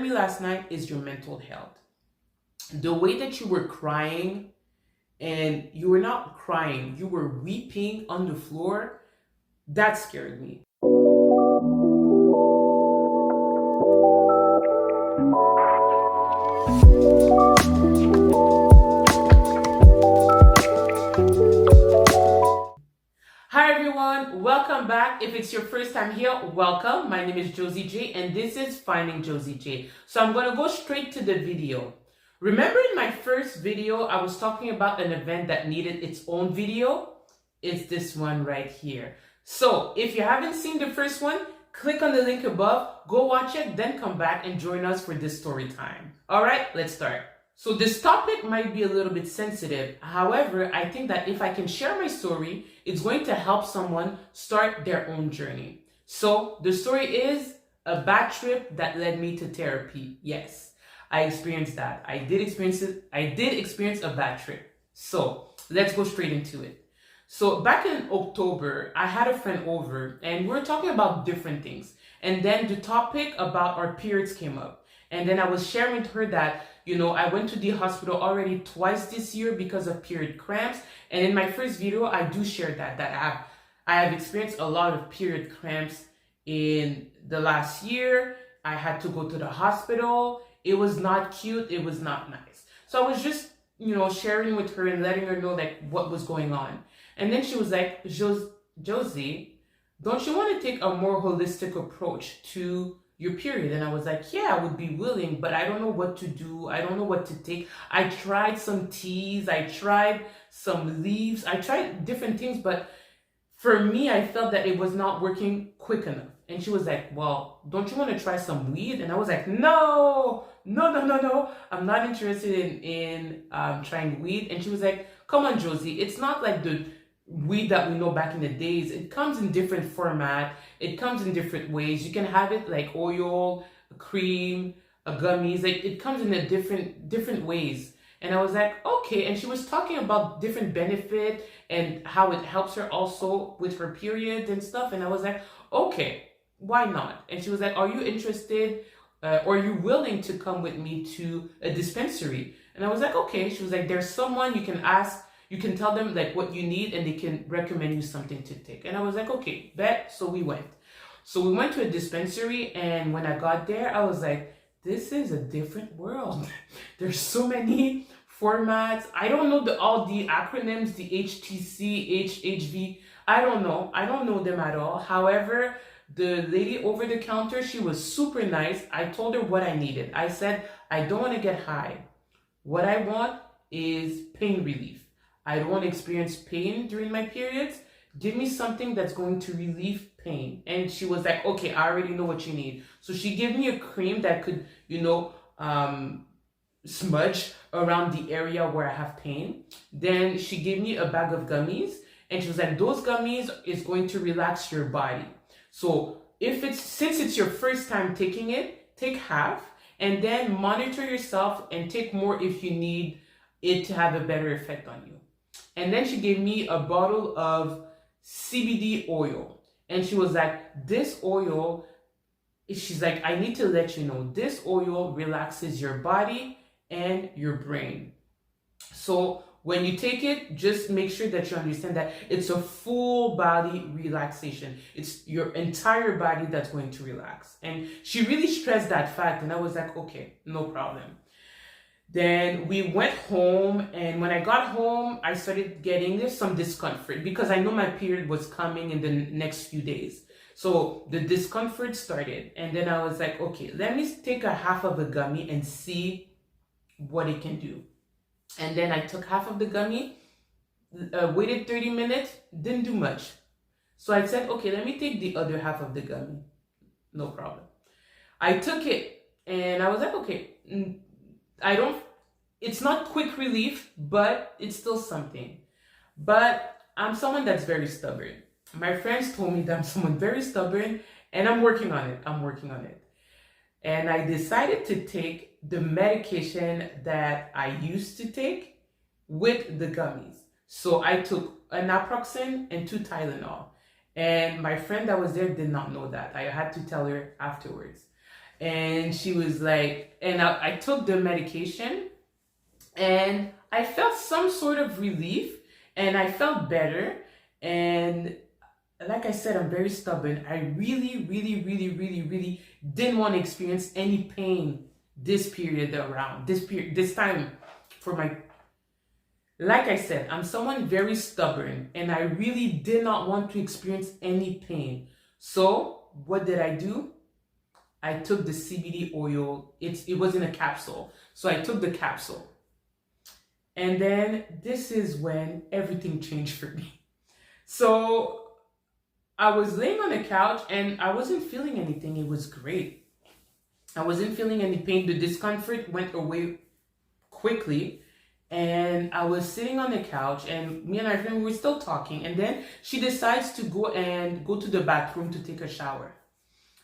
me last night is your mental health. The way that you were crying, and you were not crying, you were weeping on the floor, that scared me. Hi everyone, welcome back. If it's your first time here, welcome. My name is Josy J and this is Finding Josy J. So I'm going to go straight to the video. Remember in my first video, I was talking about an event that needed its own video? It's this one right here. So if you haven't seen the first one, click on the link above, go watch it, then come back and join us for this story time. All right, let's start. So this topic might be a little bit sensitive. However, I think that if I can share my story, it's going to help someone start their own journey. So the story is a bad trip that led me to therapy. Yes, I experienced that. I did experience a bad trip. So let's go straight into it. So back in October, I had a friend over and we were talking about different things. And then the topic about our periods came up. And then I was sharing with her that, I went to the hospital already twice this year because of period cramps. And in my first video, I do share that I have experienced a lot of period cramps in the last year. I had to go to the hospital. It was not cute. It was not nice. So I was just, sharing with her and letting her know like what was going on. And then she was like, Josy, don't you want to take a more holistic approach to your period? And I was like, yeah, I would be willing, but I don't know what to do. I don't know what to take. I tried some teas. I tried some leaves. I tried different things, but for me, I felt that it was not working quick enough. And she was like, well, don't you want to try some weed? And I was like, no. I'm not interested in trying weed. And she was like, come on, Josy. It's not like the weed that we know back in the days. It comes in different format. It comes in different ways. You can have it like oil, cream, gummies. Like it comes in a different ways. And I was like, okay. And she was talking about different benefit and how it helps her also with her period and stuff. And I was like, okay, why not? And she was like, are you interested or are you willing to come with me to a dispensary? And I was like, okay. She was like, there's someone you can ask. You can tell them like what you need and they can recommend you something to take. And I was like, okay, bet. So we went. So we went to a dispensary and when I got there, I was like, this is a different world. There's so many formats. I don't know all the acronyms, the HTC, HHV. I don't know them at all. However, the lady over the counter, she was super nice. I told her what I needed. I said, I don't want to get high. What I want is pain relief. I don't want to experience pain during my periods. Give me something that's going to relieve pain. And she was like, okay, I already know what you need. So she gave me a cream that could, smudge around the area where I have pain. Then she gave me a bag of gummies. And she was like, those gummies is going to relax your body. So since it's your first time taking it, take half. And then monitor yourself and take more if you need it to have a better effect on you. And then she gave me a bottle of CBD oil. And she was like, this oil, she's like, I need to let you know, this oil relaxes your body and your brain. So when you take it, just make sure that you understand that it's a full body relaxation. It's your entire body that's going to relax. And she really stressed that fact. And I was like, okay, no problem. Then we went home, and when I got home, I started getting some discomfort because I know my period was coming in the next few days. So the discomfort started, and then I was like, okay, let me take a half of a gummy and see what it can do. And then I took half of the gummy, waited 30 minutes, didn't do much. So I said, okay, let me take the other half of the gummy. No problem. I took it, and I was like, okay, it's not quick relief, but it's still something. But I'm someone that's very stubborn. My friends told me that I'm someone very stubborn, and I'm working on it. And I decided to take the medication that I used to take with the gummies. So I took a naproxen and 2 Tylenol. And my friend that was there did not know that. I had to tell her afterwards. And she was like, and I took the medication and I felt some sort of relief and I felt better. And like I said, I'm very stubborn. I really, really, really, really, really didn't want to experience any pain this period around, this time for my, like I said, I'm someone very stubborn and I really did not want to experience any pain. So what did I do? I took the CBD oil. It was in a capsule. So I took the capsule. And then this is when everything changed for me. So I was laying on the couch and I wasn't feeling anything. It was great. I wasn't feeling any pain. The discomfort went away quickly. And I was sitting on the couch and me and my friend were still talking. And then she decides to go to the bathroom to take a shower.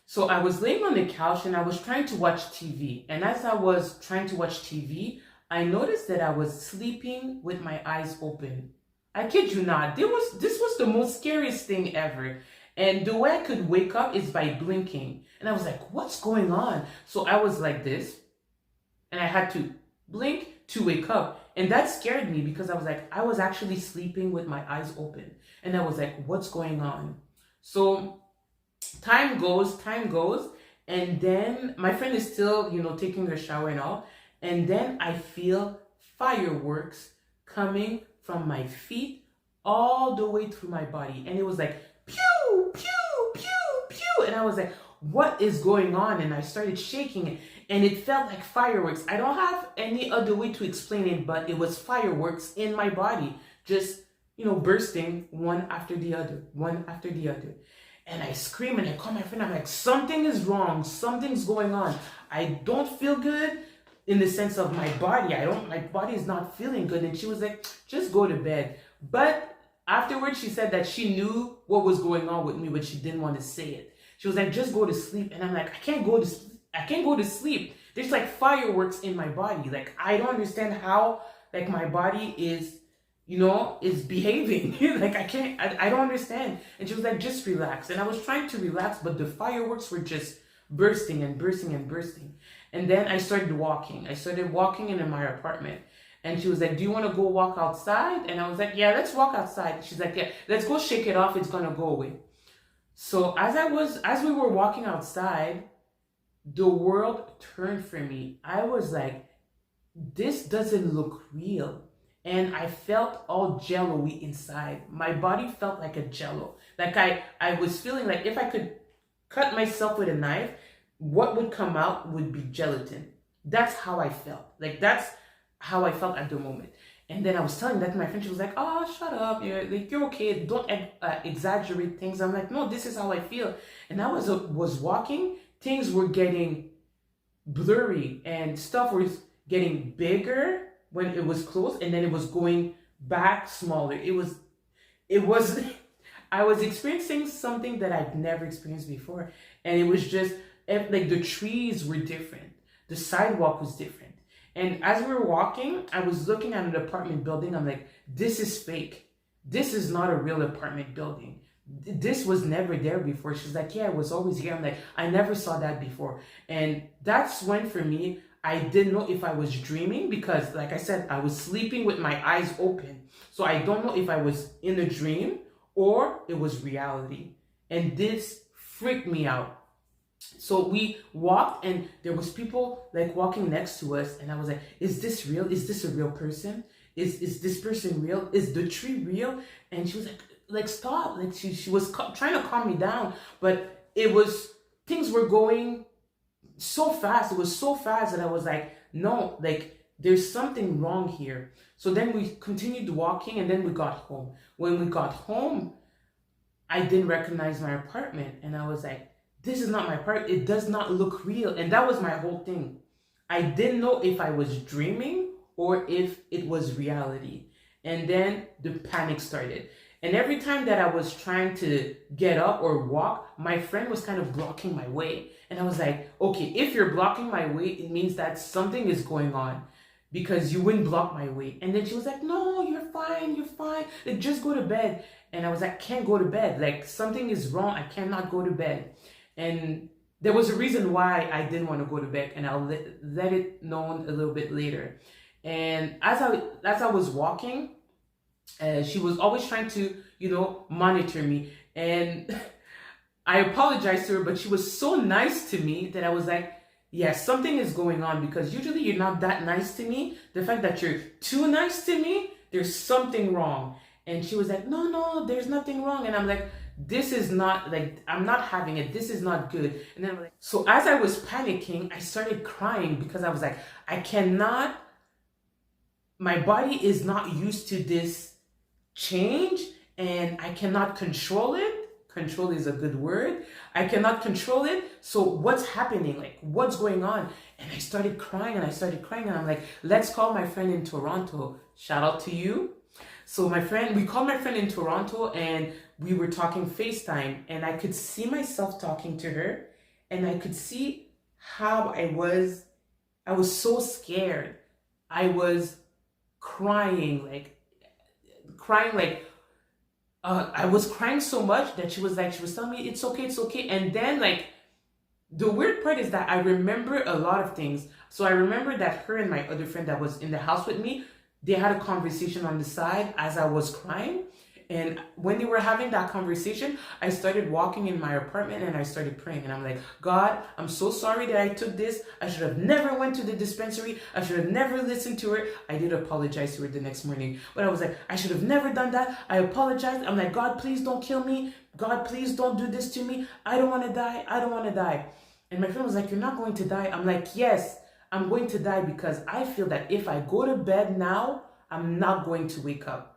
So I was laying on the couch and I was trying to watch TV. And as I was trying to watch TV, I noticed that I was sleeping with my eyes open. I kid you not. This was the most scariest thing ever. And the way I could wake up is by blinking. And I was like, what's going on? So I was like this. And I had to blink to wake up. And that scared me because I was like, I was actually sleeping with my eyes open. And I was like, what's going on? So time goes, and then my friend is still, taking her shower and all. And then I feel fireworks coming from my feet all the way through my body. And it was like, pew, pew, pew, pew. And I was like, what is going on? And I started shaking and it felt like fireworks. I don't have any other way to explain it, but it was fireworks in my body, just, bursting one after the other, one after the other. And I scream and I call my friend. I'm like, something is wrong. Something's going on. I don't feel good in the sense of my body. My body is not feeling good. And she was like, just go to bed. But afterwards, she said that she knew what was going on with me, but she didn't want to say it. She was like, just go to sleep. And I'm like, I can't go to sleep. There's like fireworks in my body. Like, I don't understand how, like, my body is, is behaving. Like, I don't understand. And she was like, just relax. And I was trying to relax, but the fireworks were just bursting and bursting and bursting. And then I started walking. In my apartment. And she was like, do you want to go walk outside? And I was like, yeah, let's walk outside. She's like, yeah, let's go shake it off. It's going to go away. So as we were walking outside, the world turned for me. I was like, this doesn't look real. And I felt all jello-y inside. My body felt like a jello. Like I was feeling like if I could cut myself with a knife, what would come out would be gelatin. That's how I felt. Like, that's how I felt at the moment. And then I was telling that to my friend. She was like, oh, shut up. You're okay. Don't exaggerate things. I'm like, no, this is how I feel. And I was walking. Things were getting blurry and stuff was getting bigger when it was close. And then it was going back smaller. It was, I was experiencing something that I'd never experienced before. And it was just, like, the trees were different. The sidewalk was different. And as we were walking, I was looking at an apartment building. I'm like, this is fake. This is not a real apartment building. This was never there before. She's like, yeah, it was always here. I'm like, I never saw that before. And that's when, for me, I didn't know if I was dreaming because, like I said, I was sleeping with my eyes open. So I don't know if I was in a dream or it was reality. And this freaked me out. So we walked and there was people like walking next to us. And I was like, is this real? Is this a real person? Is this person real? Is the tree real? And she was like stop. Like she was trying to calm me down. But things were going so fast. It was so fast that I was like, no, like there's something wrong here. So then we continued walking and then we got home. When we got home, I didn't recognize my apartment. And I was like, this is not my apartment. It does not look real. And that was my whole thing. I didn't know if I was dreaming or if it was reality. And then the panic started. And every time that I was trying to get up or walk, my friend was kind of blocking my way. And I was like, okay, if you're blocking my way, it means that something is going on because you wouldn't block my way. And then she was like, no, you're fine. Like, just go to bed. And I was like, I can't go to bed. Like, something is wrong. I cannot go to bed. And there was a reason why I didn't want to go to bed, and I'll let it known a little bit later. And as I was walking, she was always trying to, monitor me. And I apologized to her, but she was so nice to me that I was like, yeah, something is going on, because usually you're not that nice to me. The fact that you're too nice to me, there's something wrong. And she was like, no, no, there's nothing wrong. And I'm like, this is not, like, I'm not having it. This is not good. And then I'm like, so as I was panicking, I started crying, because I was like, my body is not used to this change, and I cannot control it. Control is a good word. I cannot control it. So what's happening? Like, what's going on? And I started crying, and I'm like, let's call my friend in Toronto. Shout out to you. So we called my friend in Toronto, and we were talking FaceTime, and I could see myself talking to her, and I could see how I was so scared. I was crying, I was crying so much that she was telling me, it's okay, it's okay. And then, like, the weird part is that I remember a lot of things. So I remember that her and my other friend that was in the house with me, they had a conversation on the side as I was crying. And when they were having that conversation, I started walking in my apartment, and I started praying. And I'm like, God, I'm so sorry that I took this. I should have never went to the dispensary. I should have never listened to her. I did apologize to her the next morning. But I was like, I should have never done that. I apologized. I'm like, God, please don't kill me. God, please don't do this to me. I don't want to die. I don't want to die. And my friend was like, you're not going to die. I'm like, yes, I'm going to die, because I feel that if I go to bed now, I'm not going to wake up.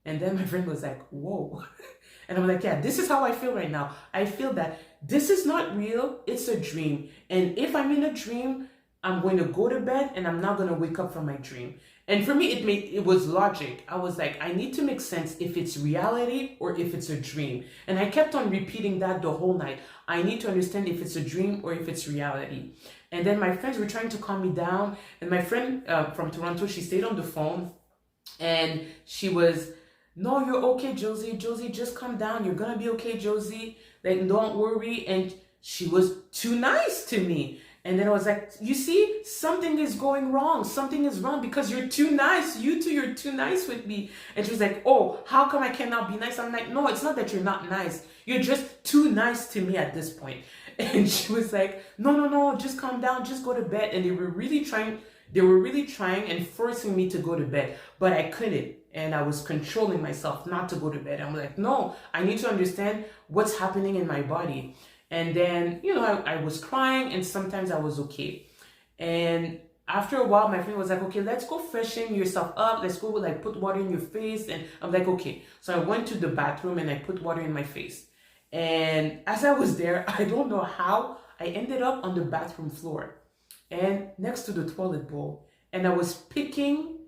And then my friend was like, whoa. And I'm like, yeah, this is how I feel right now. I feel that this is not real. It's a dream. And if I'm in a dream, I'm going to go to bed, and I'm not going to wake up from my dream. And for me, it was logic. I was like, I need to make sense if it's reality or if it's a dream. And I kept on repeating that the whole night. I need to understand if it's a dream or if it's reality. And then my friends were trying to calm me down. And my friend from Toronto, she stayed on the phone, and she was, no, you're okay, Josy. Josy, just calm down. You're gonna be okay, Josy. Like, don't worry. And she was too nice to me. And then I was like, you see, something is going wrong. Something is wrong, because you're too nice. You two, you're too nice with me. And she was like, oh, how come I cannot be nice? I'm like, no, it's not that you're not nice. You're just too nice to me at this point. And she was like, no, just calm down. Just go to bed. And they were really trying and forcing me to go to bed. But I couldn't. And I was controlling myself not to go to bed. I'm like, no, I need to understand what's happening in my body. And then, I was crying, and sometimes I was okay. And after a while, my friend was like, okay, let's go freshen yourself up. Let's go, like, put water in your face. And I'm like, okay. So I went to the bathroom, and I put water in my face. And as I was there, I don't know how, I ended up on the bathroom floor and next to the toilet bowl. And I was picking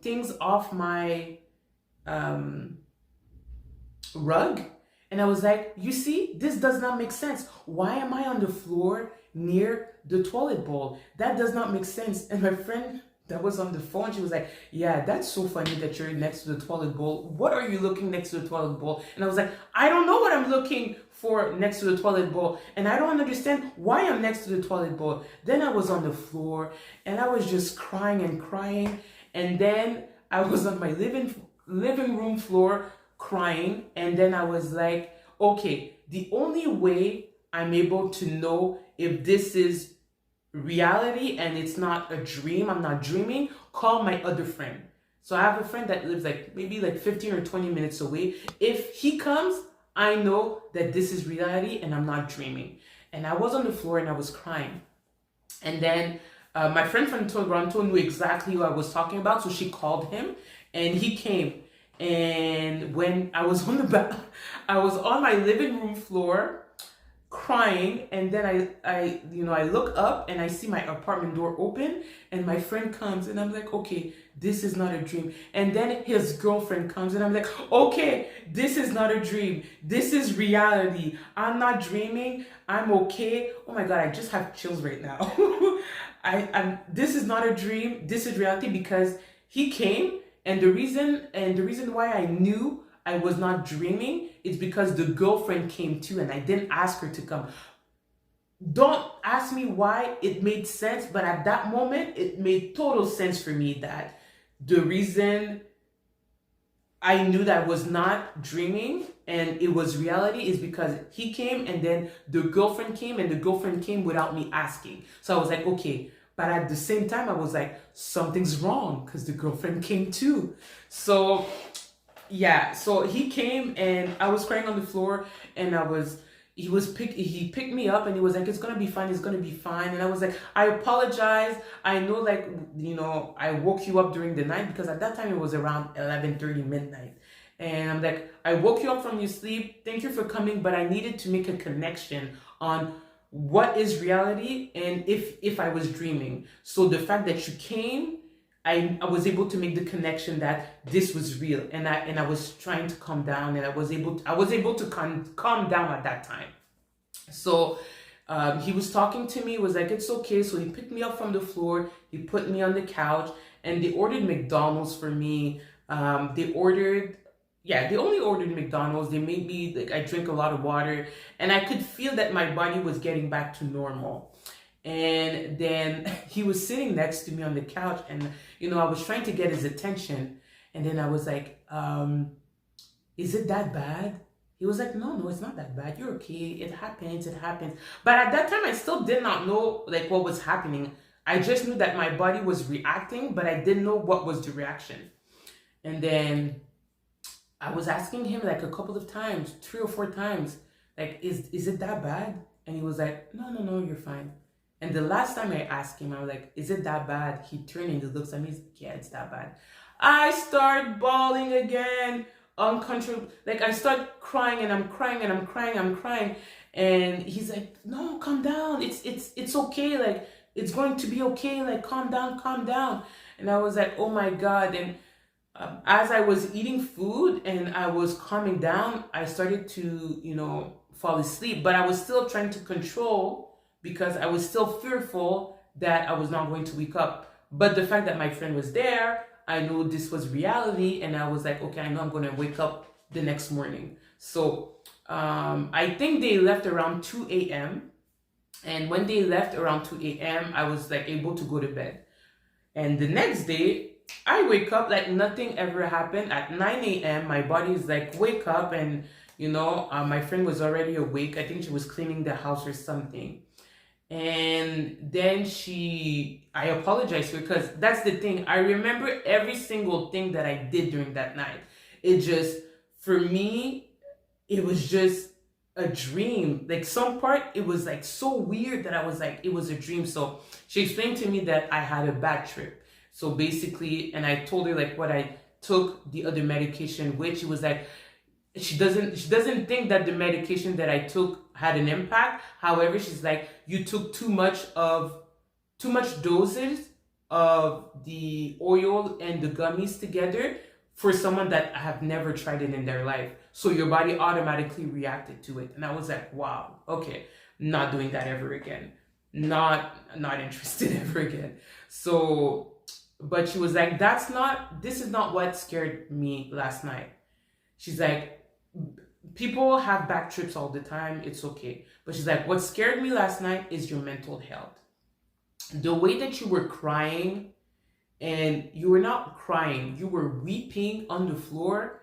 things off my rug. And I was like, you see, this does not make sense. Why am I on the floor near the toilet bowl? That does not make sense. And my friend that was on the phone, she was like, yeah, that's so funny that you're next to the toilet bowl. What are you looking next to the toilet bowl? And I was like, I don't know what I'm looking for next to the toilet bowl. And I don't understand why I'm next to the toilet bowl. Then I was on the floor, and I was just crying and crying. And then I was on my living room floor crying. And then I was like, okay, the only way I'm able to know if this is reality and it's not a dream, I'm not dreaming, call my other friend. So I have a friend that lives maybe 15 or 20 minutes away. If he comes, I know that this is reality and I'm not dreaming. And I was on the floor and I was crying. And then my friend from Toronto knew exactly what I was talking about, so she called him and he came. And when I was I was on my living room floor crying, and then I look up and I see my apartment door open, and my friend comes, and I'm like, okay, this is not a dream. And then his girlfriend comes, and I'm like, okay, this is not a dream, this is reality. I'm not dreaming, I'm okay. Oh my god, I just have chills right now. This is not a dream, this is reality, because he came, and the reason why I knew I was not dreaming is because the girlfriend came too, and I didn't ask her to come. Don't ask me why it made sense, but at that moment, it made total sense for me that the reason I knew that I was not dreaming and it was reality is because he came and then the girlfriend came and the girlfriend came without me asking. So I was like, okay. But at the same time, I was like, something's wrong because the girlfriend came too. So yeah, so he came and I was crying on the floor and he picked me up and he was like, it's gonna be fine, it's gonna be fine. And I was like, I apologize. I know, like, I woke you up during the night because at that time it was around 11:30 midnight. And I'm like, I woke you up from your sleep. Thank you for coming, but I needed to make a connection on what is reality and if I was dreaming. So the fact that you came, I was able to make the connection that this was real, and I was trying to calm down, and I was able to calm down at that time. So he was talking to me, was like, it's okay. So he picked me up from the floor, he put me on the couch, and they ordered McDonald's for me. They only ordered McDonald's. They made me, like, I drink a lot of water, and I could feel that my body was getting back to normal. And then he was sitting next to me on the couch, and I was trying to get his attention. And then I was like, is it that bad? He was like, no, it's not that bad. You're okay. It happens. But at that time, I still did not know, like, what was happening. I just knew that my body was reacting, but I didn't know what was the reaction. And then I was asking him like a couple of times, 3 or 4 times, like, is it that bad? And he was like, no, you're fine. And the last time I asked him, I was like, is it that bad? He turned and he looks at me, he's like, yeah, it's that bad. I start bawling again, uncontrollable. Like, I start crying and I'm crying. And he's like, no, calm down. It's okay. Like, it's going to be okay. Like, calm down. And I was like, oh my God. And as I was eating food and I was calming down, I started to, fall asleep. But I was still trying to control because I was still fearful that I was not going to wake up. But the fact that my friend was there, I knew this was reality. And I was like, okay, I know I'm going to wake up the next morning. So I think they left around 2 a.m. And when they left around 2 a.m., I was like able to go to bed. And the next day, I wake up like nothing ever happened. At 9 a.m., my body is like, wake up. And, my friend was already awake. I think she was cleaning the house or something. And then I apologized to her because that's the thing. I remember every single thing that I did during that night. It just, for me, it was just a dream. Like, some part, it was like so weird that I was like, it was a dream. So she explained to me that I had a bad trip. So basically, and I told her like what I took the other medication, which was like, she doesn't think that the medication that I took had an impact. However, she's like, you took too much doses of the oil and the gummies together for someone that have never tried it in their life. So your body automatically reacted to it. And I was like, wow, okay, not doing that ever again. Not interested ever again. So, but she was like, this is not what scared me last night. She's like, people have back trips all the time. It's okay. But she's like, what scared me last night is your mental health. The way that you were crying, and you were not crying, you were weeping on the floor,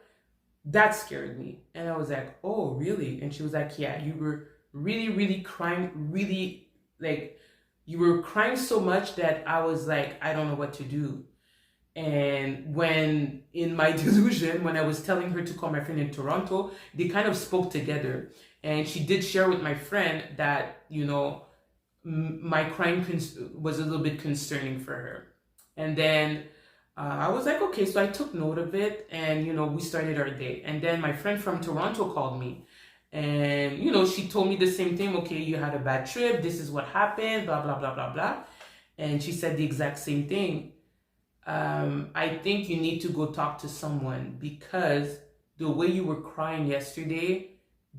that scared me. And I was like, oh, really? And she was like, yeah, you were really, really crying, really, like, you were crying so much that I was like, I don't know what to do. And when in my delusion, when I was telling her to call my friend in Toronto, they kind of spoke together. And she did share with my friend that, my crying was a little bit concerning for her. And then I was like, okay, so I took note of it, and, we started our date. And then my friend from Toronto called me, and, she told me the same thing. Okay, you had a bad trip. This is what happened, blah, blah, blah, blah, blah. And she said the exact same thing. I think you need to go talk to someone because the way you were crying yesterday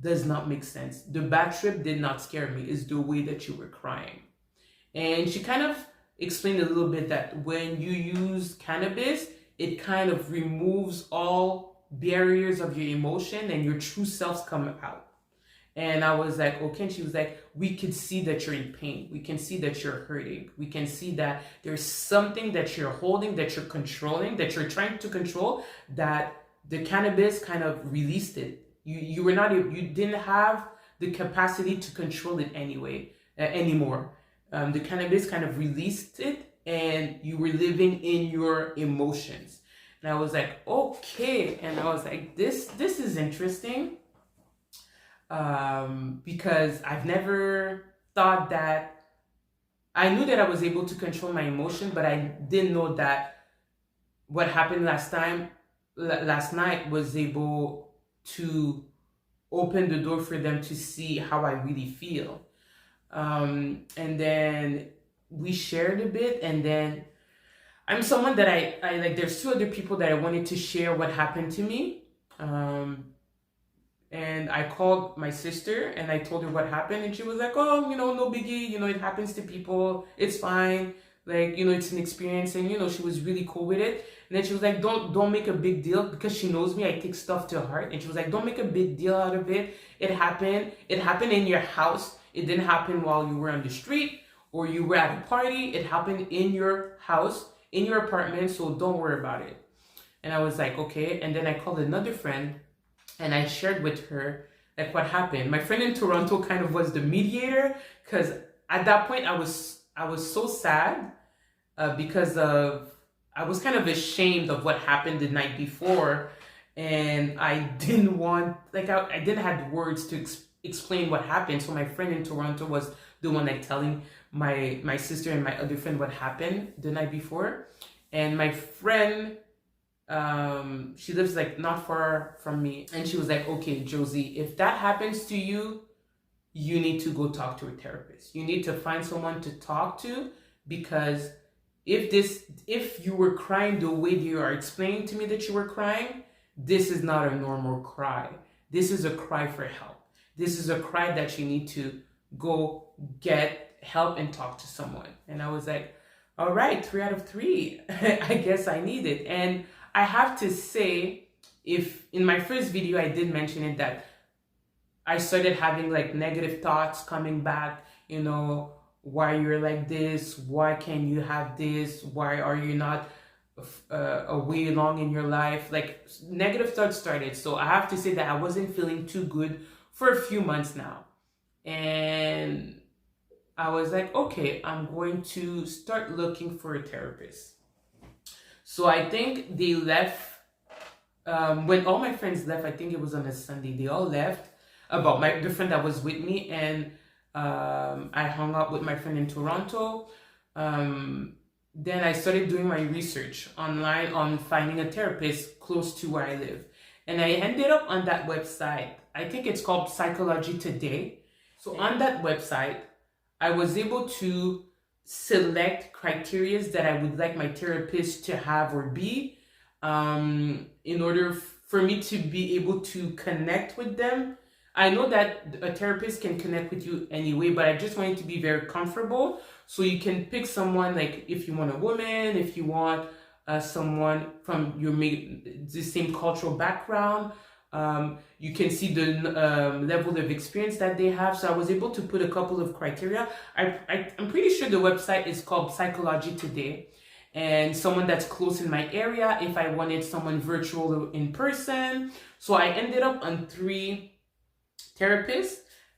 does not make sense. The bad trip did not scare me. It's the way that you were crying. And she kind of explained a little bit that when you use cannabis, it kind of removes all barriers of your emotion and your true selves come out. And I was like, okay. And she was like, we could see that you're in pain. We can see that you're hurting. We can see that there's something that you're holding, that you're controlling, that you're trying to control, that the cannabis kind of released it. You were not, you didn't have the capacity to control it anymore. The cannabis kind of released it, and you were living in your emotions. And I was like, okay. And I was like, this is interesting, because I've never thought that. I knew that I was able to control my emotion, but I didn't know that what happened last night was able to open the door for them to see how I really feel. And then we shared a bit, and then I'm someone that I like, there's two other people that I wanted to share what happened to me. And I called my sister and I told her what happened, and she was like, oh, no biggie, it happens to people, it's fine, like, it's an experience. And she was really cool with it. And then she was like, don't make a big deal, because she knows me, I take stuff to heart. And she was like, don't make a big deal out of it. It happened in your house. It didn't happen while you were on the street or you were at a party. It happened in your house, in your apartment, so don't worry about it. And I was like, okay. And then I called another friend and I shared with her like what happened. My friend in Toronto kind of was the mediator, because at that point I was so sad, because I was kind of ashamed of what happened the night before, and I didn't want, like, I didn't have words to explain what happened. So my friend in Toronto was the one like telling my sister and my other friend what happened the night before. And my friend, she lives like not far from me, and she was like, okay, Josy, if that happens to you, you need to go talk to a therapist. You need to find someone to talk to, because if you were crying the way you are explaining to me that you were crying, this is not a normal cry. This is a cry for help. This is a cry that you need to go get help and talk to someone. And I was like, all right, 3 out of 3. I guess I need it. And I have to say, if in my first video I did mention it, that I started having like negative thoughts coming back, why you're like this, why can't you have this, why are you not a way along in your life, like negative thoughts started. So I have to say that I wasn't feeling too good for a few months now. And I was like, okay, I'm going to start looking for a therapist. So I think they left, when all my friends left, I think it was on a Sunday, they all left, about the friend that was with me. And I hung out with my friend in Toronto. Then I started doing my research online on finding a therapist close to where I live. And I ended up on that website. I think it's called Psychology Today. So on that website, I was able to select criteria that I would like my therapist to have or be, in order for me to be able to connect with them. I know that a therapist can connect with you anyway, but I just want it to be very comfortable. So you can pick someone, like if you want a woman, if you want someone from the same cultural background. You can see the level of experience that they have. So I was able to put a couple of criteria. I'm pretty sure the website is called Psychology Today. And someone that's close in my area, if I wanted someone virtual or in person. So I ended up on 3 therapists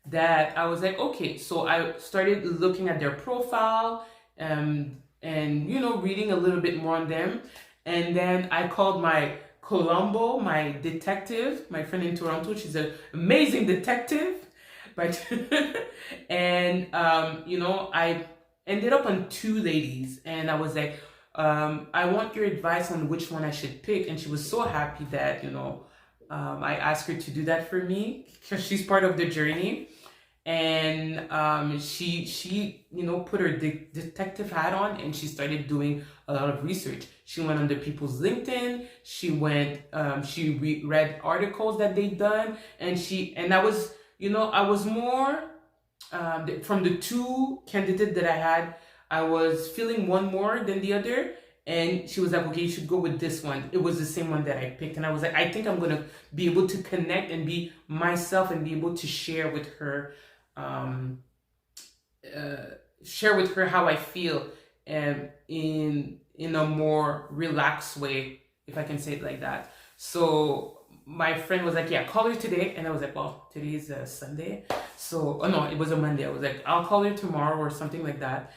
that I was like, okay. So I started looking at their profile, and reading a little bit more on them. And then I called my Colombo, my detective, my friend in Toronto. She's an amazing detective, but and I ended up on 2 ladies, and I was like, I want your advice on which one I should pick. And she was so happy that I asked her to do that for me, because she's part of the journey. And she put her detective hat on, and she started doing a lot of research. She went on the people's LinkedIn. She went, she read articles that they'd done, and I was, I was more, from the 2 candidates that I had, I was feeling one more than the other. And she was like, okay, you should go with this one. It was the same one that I picked. And I was like, I think I'm going to be able to connect and be myself and be able to share with her, um, how I feel, in a more relaxed way, if I can say it like that. So my friend was like, yeah, call her today. And I was like, well, today is a Sunday. So, oh no, it was a Monday. I was like, I'll call her tomorrow or something like that.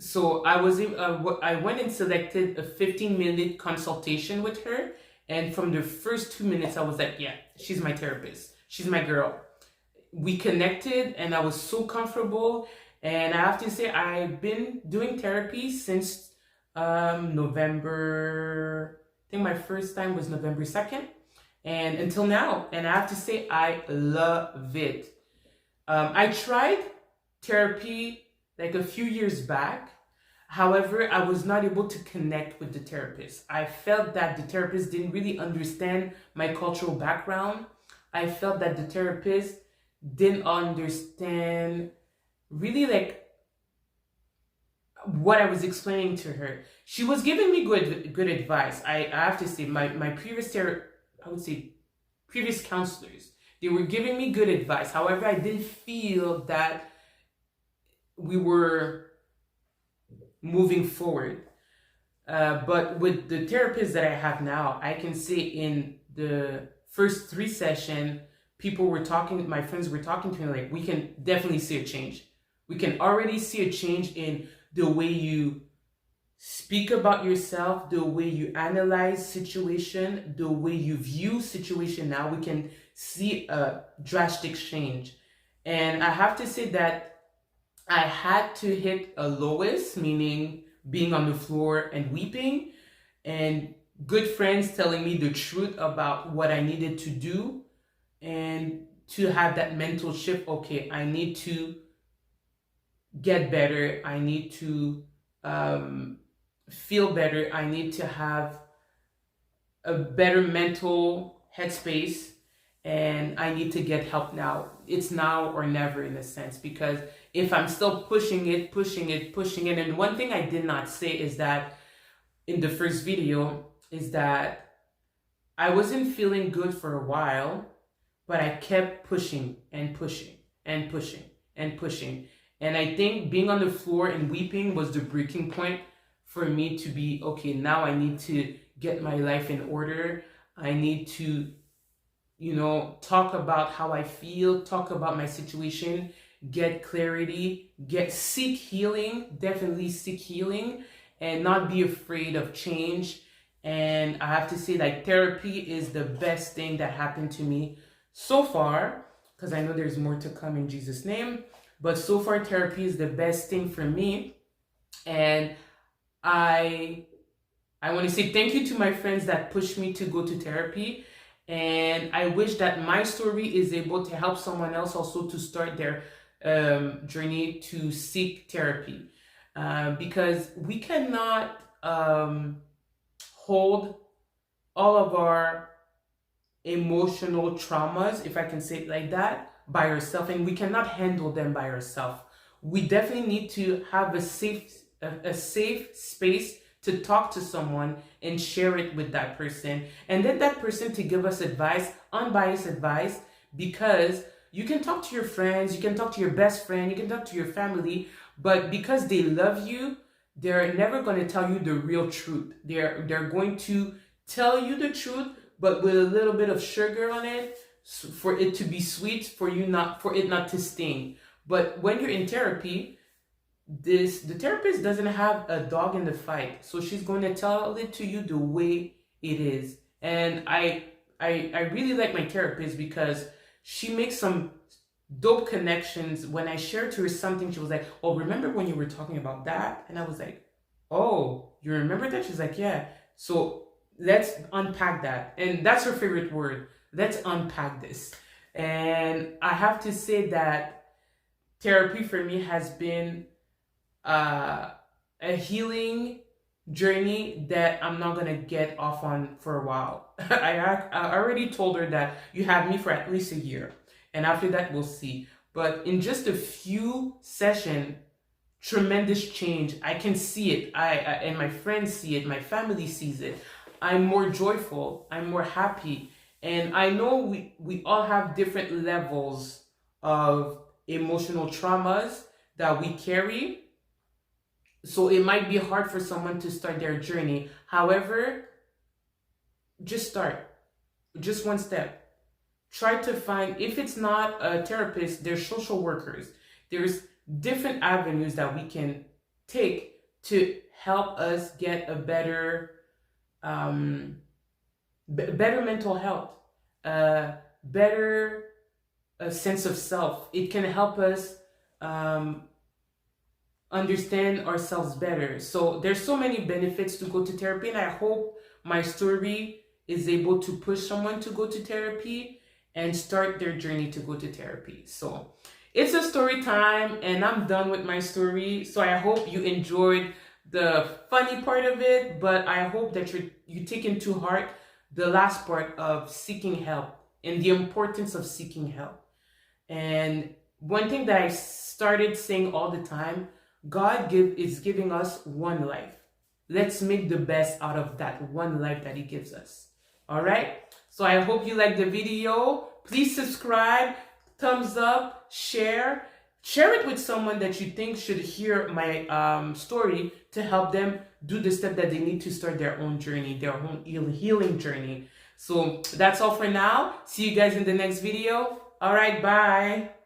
So I went and selected a 15-minute consultation with her. And from the first 2 minutes, I was like, yeah, she's my therapist. She's my girl. We connected and I was so comfortable. And I have to say, I've been doing therapy since November. I think my first time was November 2nd. And until now. And I have to say, I love it. I tried therapy like a few years back. However, I was not able to connect with the therapist. I felt that the therapist didn't really understand my cultural background. I felt that the therapist didn't understand really like what I was explaining to her. She was giving me good advice. I have to say, my previous previous counselors, they were giving me good advice. However, I didn't feel that we were moving forward. But with the therapist that I have now, I can say in the first 3 sessions, my friends were talking to me like, we can definitely see a change. We can already see a change in the way you speak about yourself, the way you analyze situation, the way you view situation. Now we can see a drastic change. And I have to say that I had to hit a lowest, meaning being on the floor and weeping, and good friends telling me the truth about what I needed to do, and to have that mental shift. Okay, I need to get better. I need to feel better. I need to have a better mental headspace, and I need to get help now. It's now or never in a sense, because if I'm still pushing it, and one thing I did not say is that in the first video is that I wasn't feeling good for a while, but I kept pushing and pushing and pushing and pushing. And I think being on the floor and weeping was the breaking point for me to be, okay, now I need to get my life in order. I need to, talk about how I feel, talk about my situation, get clarity, seek healing, definitely seek healing, and not be afraid of change. And I have to say, like, therapy is the best thing that happened to me so far, because I know there's more to come in Jesus' name. But so far, therapy is the best thing for me. And I want to say thank you to my friends that pushed me to go to therapy. And I wish that my story is able to help someone else also to start their journey to seek therapy. Because we cannot hold all of our emotional traumas, if I can say it like that, by ourselves, and we cannot handle them by ourselves. We definitely need to have a safe space to talk to someone and share it with that person, and then that person to give us advice, unbiased advice, because you can talk to your friends, you can talk to your best friend, you can talk to your family, but because they love you, they're never going to tell you the real truth. They're going to tell you the truth, but with a little bit of sugar on it, for it to be sweet, for it not to sting. But when you're in therapy, the therapist doesn't have a dog in the fight, so she's going to tell it to you the way it is. And I really like my therapist because she makes some dope connections. When I shared to her something, she was like, oh, remember when you were talking about that? And I was like, oh, you remember that? She's like, yeah. So let's unpack that. And that's her favorite word. Let's unpack this. And I have to say that therapy for me has been a healing journey that I'm not gonna get off on for a while. I already told her that you have me for at least a year, and after that we'll see. But in just a few sessions, tremendous change. I can see it. And my friends see it. My family sees it. I'm more joyful. I'm more happy. And I know we all have different levels of emotional traumas that we carry. So it might be hard for someone to start their journey. However, just start. Just one step. Try to find, if it's not a therapist, there's social workers. There's different avenues that we can take to help us get a better better mental health, better sense of self. It can help us understand ourselves better. So there's so many benefits to go to therapy, and I hope my story is able to push someone to go to therapy and start their journey to go to therapy. So it's a story time, and I'm done with my story. So I hope you enjoyed the funny part of it, but I hope that you take into heart the last part of seeking help and the importance of seeking help. And one thing that I started saying all the time, God is giving us one life. Let's make the best out of that one life that he gives us. All right? So I hope you liked the video. Please subscribe, thumbs up, share. Share it with someone that you think should hear my story to help them do the step that they need to start their own journey, their own healing journey. So that's all for now. See you guys in the next video. All right, bye.